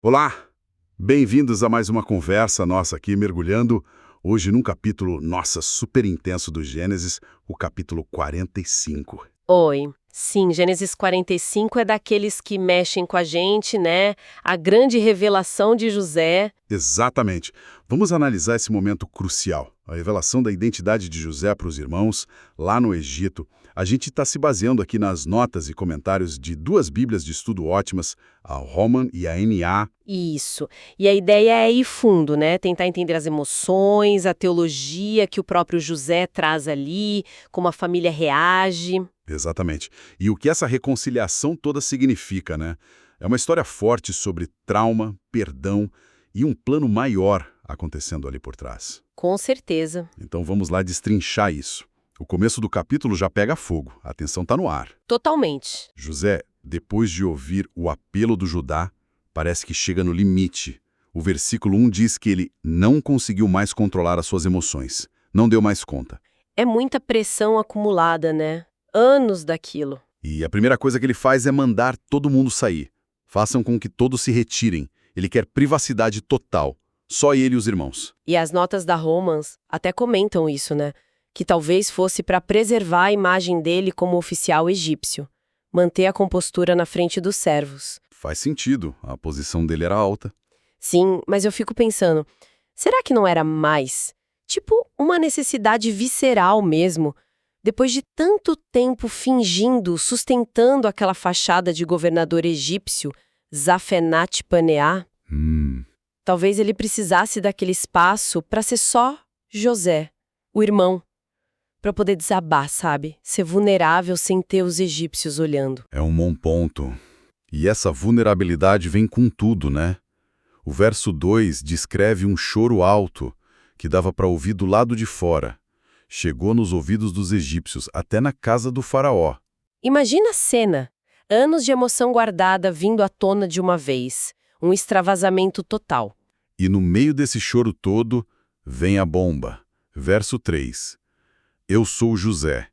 Olá, bem-vindos a mais uma conversa nossa aqui, mergulhando hoje num capítulo, nossa, super intenso do Gênesis, o capítulo 45. Oi. Sim, Gênesis 45 é daqueles que mexem com a gente, né? A grande revelação de José. Exatamente. Vamos analisar esse momento crucial, a revelação da identidade de José para os irmãos, lá no Egito. A gente está se baseando aqui nas notas e comentários de duas bíblias de estudo ótimas, a Roman e a NA. Isso. E a ideia é ir fundo, né? Tentar entender as emoções, a teologia que o próprio José traz ali, como a família reage. Exatamente. E o que essa reconciliação toda significa, né? É uma história forte sobre trauma, perdão e um plano maior acontecendo ali por trás. Com certeza. Então vamos lá destrinchar isso. O começo do capítulo já pega fogo, a tensão está no ar. Totalmente. José, depois de ouvir o apelo do Judá, parece que chega no limite. O versículo 1 diz que ele não conseguiu mais controlar as suas emoções, não deu mais conta. É muita pressão acumulada, né? Anos daquilo. E a primeira coisa que ele faz é mandar todo mundo sair. Façam com que todos se retirem. Ele quer privacidade total. Só ele e os irmãos. E as notas da Romans até comentam isso, né? Que talvez fosse para preservar a imagem dele como oficial egípcio. Manter a compostura na frente dos servos. Faz sentido, a posição dele era alta. Sim, mas eu fico pensando, será que não era mais? Tipo, uma necessidade visceral mesmo? Depois de tanto tempo fingindo, sustentando aquela fachada de governador egípcio, Zafenat-Paneá, talvez ele precisasse daquele espaço para ser só José, o irmão, para poder desabar, sabe? Ser vulnerável sem ter os egípcios olhando. É um bom ponto. E essa vulnerabilidade vem com tudo, né? O verso 2 descreve um choro alto que dava para ouvir do lado de fora. Chegou nos ouvidos dos egípcios, até na casa do faraó. Imagina a cena. Anos de emoção guardada vindo à tona de uma vez. Um extravasamento total. E no meio desse choro todo, vem a bomba. Verso 3. Eu sou José.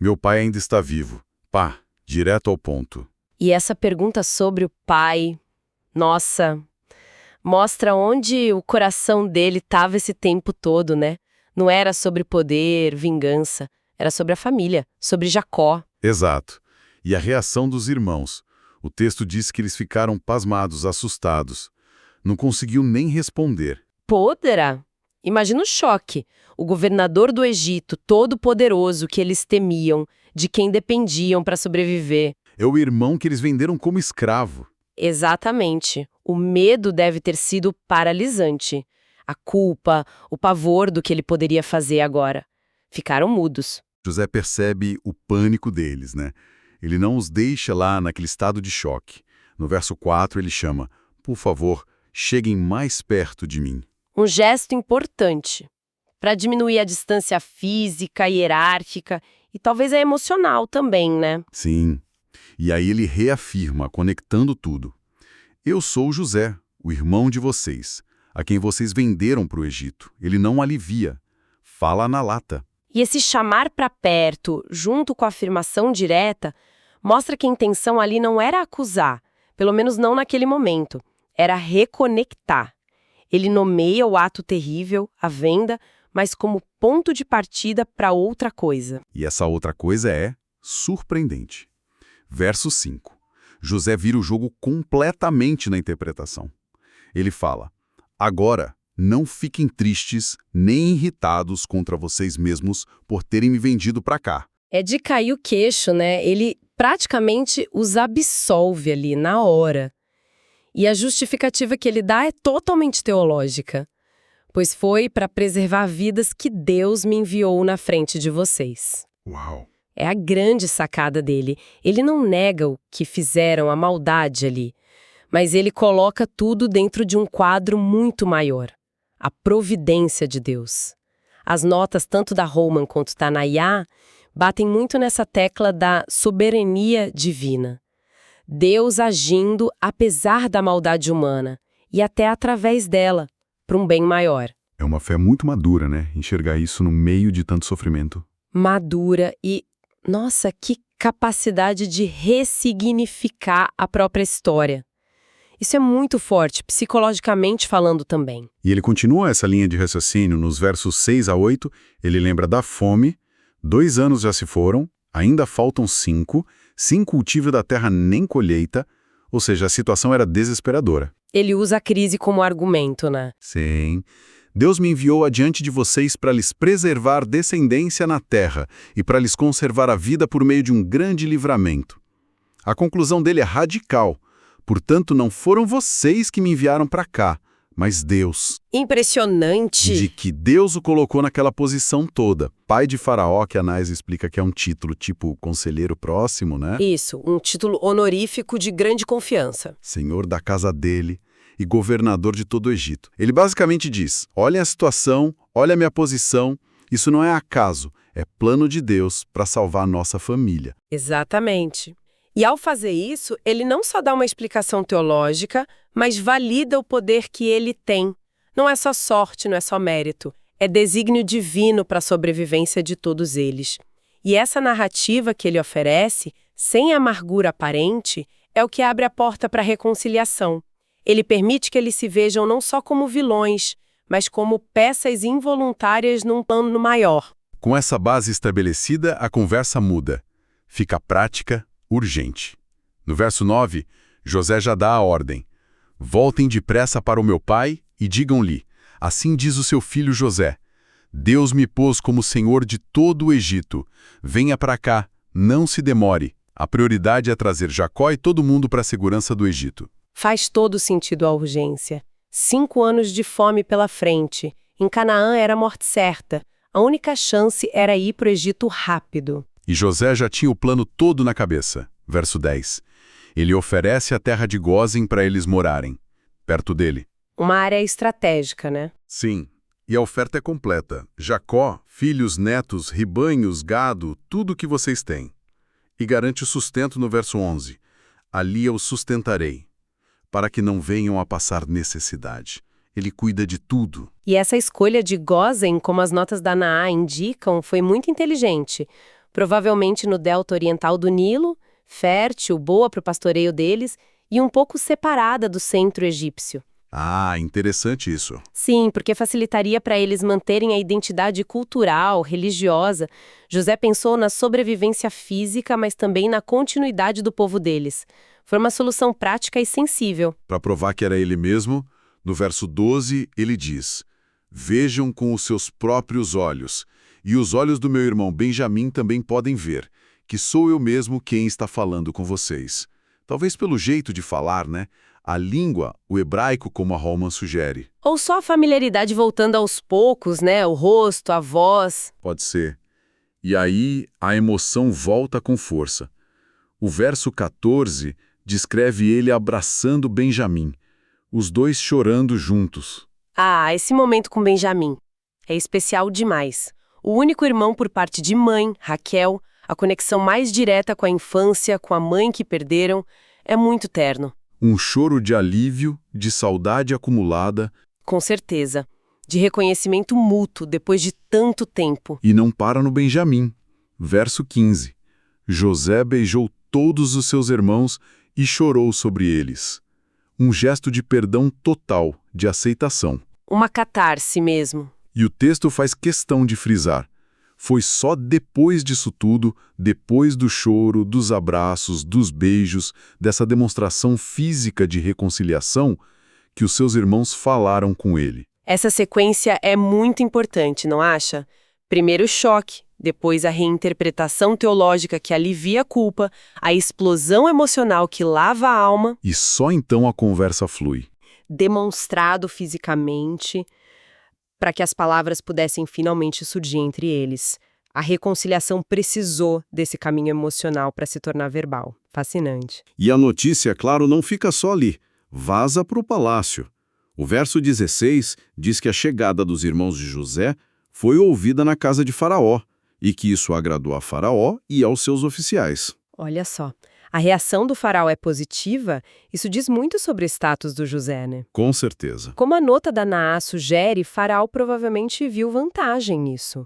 Meu pai ainda está vivo. Pá, direto ao ponto. E essa pergunta sobre o pai, nossa, mostra onde o coração dele estava esse tempo todo, né? Não era sobre poder, vingança, era sobre a família, sobre Jacó. Exato. E a reação dos irmãos. O texto diz que eles ficaram pasmados, assustados. Não conseguiu nem responder. Poderá. Imagina o choque. O governador do Egito, todo poderoso que eles temiam, de quem dependiam para sobreviver. É o irmão que eles venderam como escravo. Exatamente. O medo deve ter sido paralisante. A culpa, o pavor do que ele poderia fazer agora. Ficaram mudos. José percebe o pânico deles, né? Ele não os deixa lá naquele estado de choque. No verso 4 ele chama, por favor, cheguem mais perto de mim. Um gesto importante para diminuir a distância física, hierárquica e talvez a emocional também, né? Sim. E aí ele reafirma, conectando tudo. Eu sou José, o irmão de vocês, a quem vocês venderam para o Egito. Ele não alivia. Fala na lata. E esse chamar para perto, junto com a afirmação direta, mostra que a intenção ali não era acusar, pelo menos não naquele momento, era reconectar. Ele nomeia o ato terrível, a venda, mas como ponto de partida para outra coisa. E essa outra coisa é surpreendente. Verso 5. José vira o jogo completamente na interpretação. Ele fala, agora, não fiquem tristes nem irritados contra vocês mesmos por terem me vendido para cá. É de cair o queixo, né? Ele praticamente os absolve ali, na hora. E a justificativa que ele dá é totalmente teológica. Pois foi para preservar vidas que Deus me enviou na frente de vocês. Uau! É a grande sacada dele. Ele não nega o que fizeram, a maldade ali. Mas ele coloca tudo dentro de um quadro muito maior. A providência de Deus. As notas, tanto da Roman quanto da Nayá, batem muito nessa tecla da soberania divina. Deus agindo apesar da maldade humana, e até através dela, para um bem maior. É uma fé muito madura, né? Enxergar isso no meio de tanto sofrimento. Madura e, nossa, que capacidade de ressignificar a própria história. Isso é muito forte, psicologicamente falando também. E ele continua essa linha de raciocínio nos versos 6 a 8, ele lembra da fome, 2 anos já se foram, ainda faltam 5, sem cultivo da terra nem colheita, ou seja, a situação era desesperadora. Ele usa a crise como argumento, né? Sim. Deus me enviou adiante de vocês para lhes preservar descendência na terra e para lhes conservar a vida por meio de um grande livramento. A conclusão dele é radical. Portanto, não foram vocês que me enviaram para cá, mas Deus. Impressionante! De que Deus o colocou naquela posição toda. Pai de Faraó, que Anás explica que é um título tipo conselheiro próximo, né? Isso, um título honorífico de grande confiança. Senhor da casa dele e governador de todo o Egito. Ele basicamente diz, olha a situação, olha a minha posição, isso não é acaso, é plano de Deus para salvar a nossa família. Exatamente. E ao fazer isso, ele não só dá uma explicação teológica, mas valida o poder que ele tem. Não é só sorte, não é só mérito. É desígnio divino para a sobrevivência de todos eles. E essa narrativa que ele oferece, sem amargura aparente, é o que abre a porta para a reconciliação. Ele permite que eles se vejam não só como vilões, mas como peças involuntárias num plano maior. Com essa base estabelecida, a conversa muda. Fica prática, urgente. No verso 9, José já dá a ordem. Voltem depressa para o meu pai e digam-lhe, assim diz o seu filho José, Deus me pôs como senhor de todo o Egito. Venha para cá, não se demore. A prioridade é trazer Jacó e todo mundo para a segurança do Egito. Faz todo sentido a urgência. 5 anos de fome pela frente. Em Canaã era morte certa. A única chance era ir para o Egito rápido. E José já tinha o plano todo na cabeça. Verso 10. Ele oferece a terra de Gósen para eles morarem, perto dele. Uma área estratégica, né? Sim, e a oferta é completa. Jacó, filhos, netos, rebanhos, gado, tudo o que vocês têm. E garante o sustento no verso 11. Ali eu sustentarei, para que não venham a passar necessidade. Ele cuida de tudo. E essa escolha de Gósen, como as notas da Naá indicam, foi muito inteligente. Provavelmente no delta oriental do Nilo, fértil, boa para o pastoreio deles, e um pouco separada do centro egípcio. Ah, interessante isso. Sim, porque facilitaria para eles manterem a identidade cultural, religiosa. José pensou na sobrevivência física, mas também na continuidade do povo deles. Foi uma solução prática e sensível. Para provar que era ele mesmo, no verso 12 ele diz, vejam com os seus próprios olhos, e os olhos do meu irmão Benjamim também podem ver, que sou eu mesmo quem está falando com vocês. Talvez pelo jeito de falar, né? A língua, o hebraico, como a Holman sugere. Ou só a familiaridade voltando aos poucos, né? O rosto, a voz. Pode ser. E aí a emoção volta com força. O verso 14 descreve ele abraçando Benjamim, os dois chorando juntos. Ah, esse momento com Benjamim é especial demais. O único irmão por parte de mãe, Raquel, a conexão mais direta com a infância, com a mãe que perderam, é muito terno. Um choro de alívio, de saudade acumulada. Com certeza. De reconhecimento mútuo depois de tanto tempo. E não para no Benjamim. Verso 15. José beijou todos os seus irmãos e chorou sobre eles. Um gesto de perdão total, de aceitação. Uma catarse mesmo. E o texto faz questão de frisar. Foi só depois disso tudo, depois do choro, dos abraços, dos beijos, dessa demonstração física de reconciliação, que os seus irmãos falaram com ele. Essa sequência é muito importante, não acha? Primeiro o choque, depois a reinterpretação teológica que alivia a culpa, a explosão emocional que lava a alma. E só então a conversa flui. Demonstrado fisicamente, para que as palavras pudessem finalmente surgir entre eles. A reconciliação precisou desse caminho emocional para se tornar verbal. Fascinante. E a notícia, claro, não fica só ali. Vaza para o palácio. O verso 16 diz que a chegada dos irmãos de José foi ouvida na casa de Faraó, e que isso agradou a Faraó e aos seus oficiais. Olha só, a reação do faraó é positiva, isso diz muito sobre o status do José, né? Com certeza. Como a nota da Naá sugere, Faraó provavelmente viu vantagem nisso.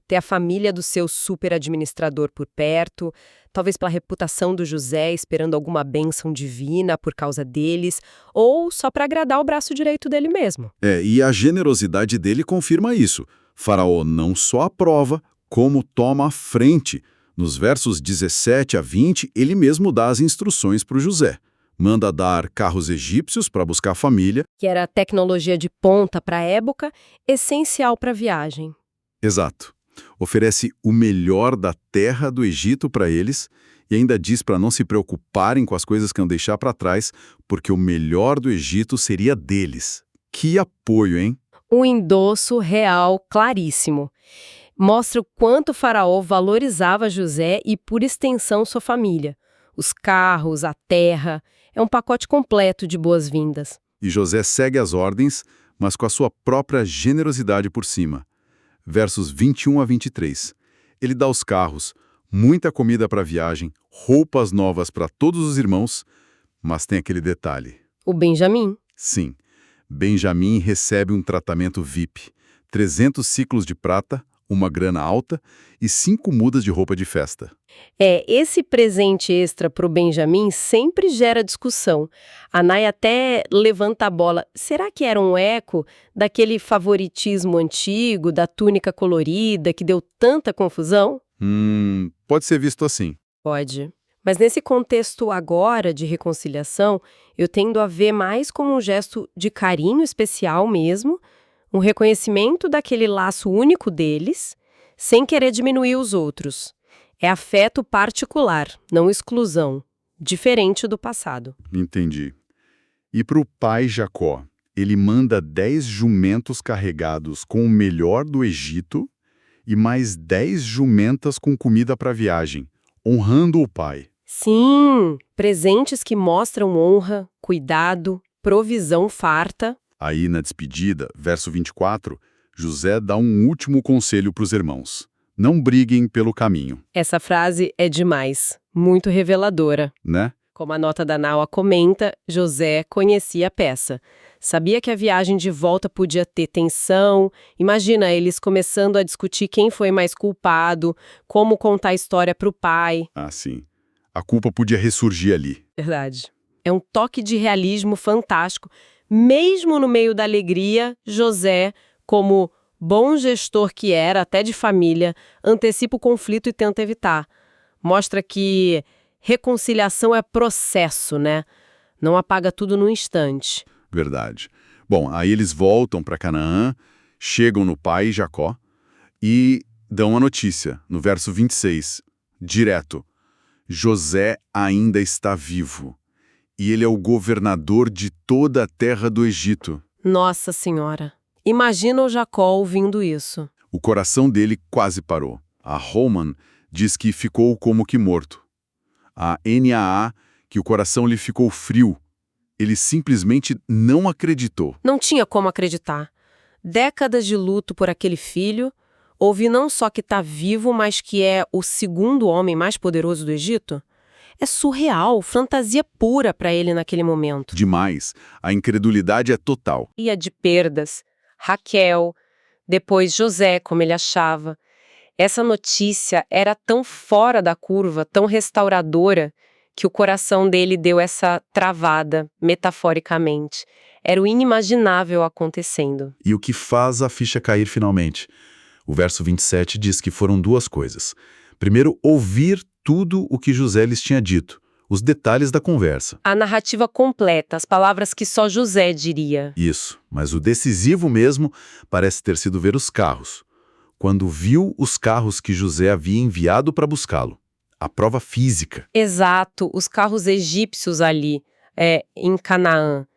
ter a família do seu super-administrador por perto, talvez pela reputação do José esperando alguma bênção divina por causa deles, ou só para agradar o braço direito dele mesmo. E a generosidade dele confirma isso. Faraó não só aprova, como toma a frente. Nos versos 17 a 20, ele mesmo dá as instruções para o José. Manda dar carros egípcios para buscar a família. Que era tecnologia de ponta para a época, essencial para a viagem. Exato. Oferece o melhor da terra do Egito para eles e ainda diz para não se preocuparem com as coisas que iam deixar para trás, porque o melhor do Egito seria deles. Que apoio, hein? Um endosso real claríssimo. Mostra o quanto o faraó valorizava José e, por extensão, sua família. Os carros, a terra, é um pacote completo de boas-vindas. E José segue as ordens, mas com a sua própria generosidade por cima. Versos 21 a 23. Ele dá os carros, muita comida para a viagem, roupas novas para todos os irmãos, mas tem aquele detalhe. O Benjamim. Sim, Benjamim recebe um tratamento VIP, 300 ciclos de prata, uma grana alta e 5 mudas de roupa de festa. Esse presente extra para o Benjamim sempre gera discussão. A Nay até levanta a bola. Será que era um eco daquele favoritismo antigo, da túnica colorida, que deu tanta confusão? Pode ser visto assim. Pode. Mas nesse contexto agora de reconciliação, eu tendo a ver mais como um gesto de carinho especial mesmo, um reconhecimento daquele laço único deles, sem querer diminuir os outros. É afeto particular, não exclusão, diferente do passado. Entendi. E para o pai Jacó, ele manda 10 jumentos carregados com o melhor do Egito e mais 10 jumentas com comida para a viagem, honrando o pai. Sim, presentes que mostram honra, cuidado, provisão farta. Aí, na despedida, verso 24, José dá um último conselho para os irmãos. Não briguem pelo caminho. Essa frase é demais, muito reveladora. Né? Como a nota da Naua comenta, José conhecia a peça. Sabia que a viagem de volta podia ter tensão. Imagina eles começando a discutir quem foi mais culpado, como contar a história para o pai. Ah, sim. A culpa podia ressurgir ali. Verdade. É um toque de realismo fantástico. Mesmo no meio da alegria, José, como bom gestor que era, até de família, antecipa o conflito e tenta evitar. Mostra que reconciliação é processo, né? Não apaga tudo num instante. Verdade. Bom, aí eles voltam para Canaã, chegam no pai Jacó e dão a notícia, no verso 26, direto. José ainda está vivo e ele é o governador de toda a terra do Egito. Nossa Senhora! Imagina o Jacó ouvindo isso. O coração dele quase parou. A Holman diz que ficou como que morto. A NAA, que o coração lhe ficou frio. Ele simplesmente não acreditou. Não tinha como acreditar. Décadas de luto por aquele filho, ouvir não só que está vivo, mas que é o segundo homem mais poderoso do Egito. É surreal, fantasia pura para ele naquele momento. Demais. A incredulidade é total. E a de perdas. Raquel, depois José, como ele achava. Essa notícia era tão fora da curva, tão restauradora, que o coração dele deu essa travada, metaforicamente. Era o inimaginável acontecendo. E o que faz a ficha cair finalmente? O verso 27 diz que foram 2 coisas. Primeiro, ouvir tudo o que José lhes tinha dito, os detalhes da conversa. A narrativa completa, as palavras que só José diria. Isso, mas o decisivo mesmo parece ter sido ver os carros. Quando viu os carros que José havia enviado para buscá-lo. A prova física. Exato, os carros egípcios ali, em Canaã.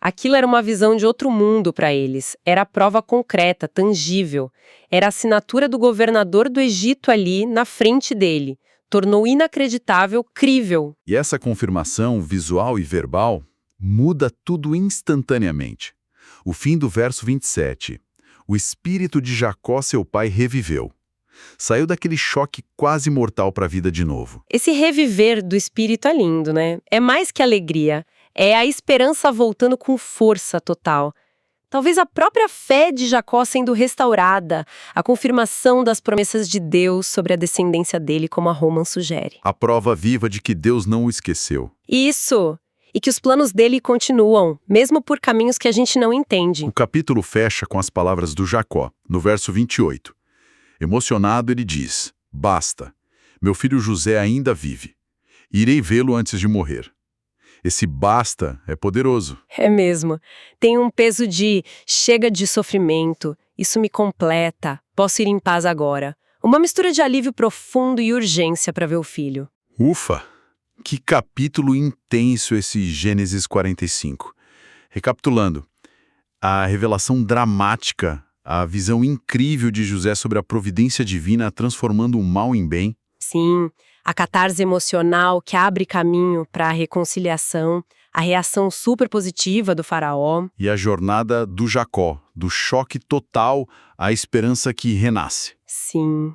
Aquilo era uma visão de outro mundo para eles. Era a prova concreta, tangível. Era a assinatura do governador do Egito ali, na frente dele. Tornou inacreditável, crível. E essa confirmação visual e verbal muda tudo instantaneamente. O fim do verso 27. O espírito de Jacó, seu pai, reviveu. Saiu daquele choque quase mortal para a vida de novo. Esse reviver do espírito é lindo, né? É mais que alegria. É a esperança voltando com força total. Talvez a própria fé de Jacó sendo restaurada, a confirmação das promessas de Deus sobre a descendência dele, como a Romans sugere. A prova viva de que Deus não o esqueceu. Isso! E que os planos dele continuam, mesmo por caminhos que a gente não entende. O capítulo fecha com as palavras do Jacó, no verso 28. Emocionado, ele diz: "Basta, meu filho José ainda vive. Irei vê-lo antes de morrer." Esse basta é poderoso. É mesmo. Tem um peso de chega de sofrimento, isso me completa, posso ir em paz agora. Uma mistura de alívio profundo e urgência para ver o filho. Ufa! Que capítulo intenso esse Gênesis 45. Recapitulando, a revelação dramática, a visão incrível de José sobre a providência divina transformando o mal em bem. Sim, a catarse emocional que abre caminho para a reconciliação, a reação super positiva do faraó. E a jornada do Jacó, do choque total à esperança que renasce. Sim.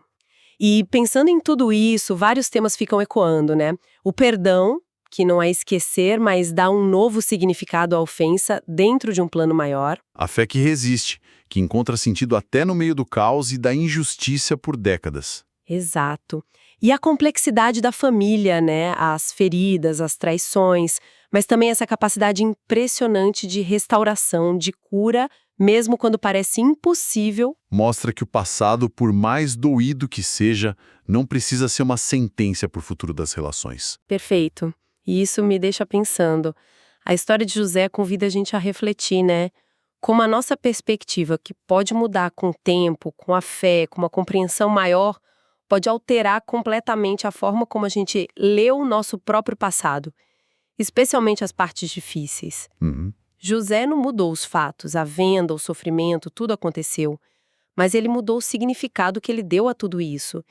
E pensando em tudo isso, vários temas ficam ecoando, né? O perdão, que não é esquecer, mas dá um novo significado à ofensa dentro de um plano maior. A fé que resiste, que encontra sentido até no meio do caos e da injustiça por décadas. Exato. E a complexidade da família, né? As feridas, as traições, mas também essa capacidade impressionante de restauração, de cura, mesmo quando parece impossível. Mostra que o passado, por mais doído que seja, não precisa ser uma sentença para o futuro das relações. Perfeito. E isso me deixa pensando. A história de José convida a gente a refletir, né? Como a nossa perspectiva, que pode mudar com o tempo, com a fé, com uma compreensão maior, pode alterar completamente a forma como a gente lê o nosso próprio passado, especialmente as partes difíceis. José não mudou os fatos, a venda, o sofrimento, tudo aconteceu, mas ele mudou o significado que ele deu a tudo isso.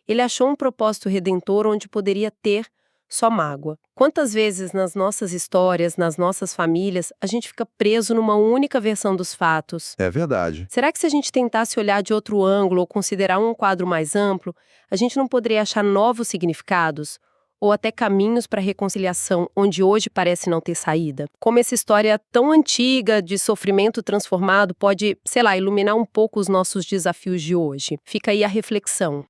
Ele achou um propósito redentor onde poderia ter só mágoa. Quantas vezes nas nossas histórias, nas nossas famílias, a gente fica preso numa única versão dos fatos? É verdade. Será que se a gente tentasse olhar de outro ângulo ou considerar um quadro mais amplo, a gente não poderia achar novos significados? Ou até caminhos para a reconciliação onde hoje parece não ter saída? Como essa história tão antiga de sofrimento transformado pode, sei lá, iluminar um pouco os nossos desafios de hoje? Fica aí a reflexão.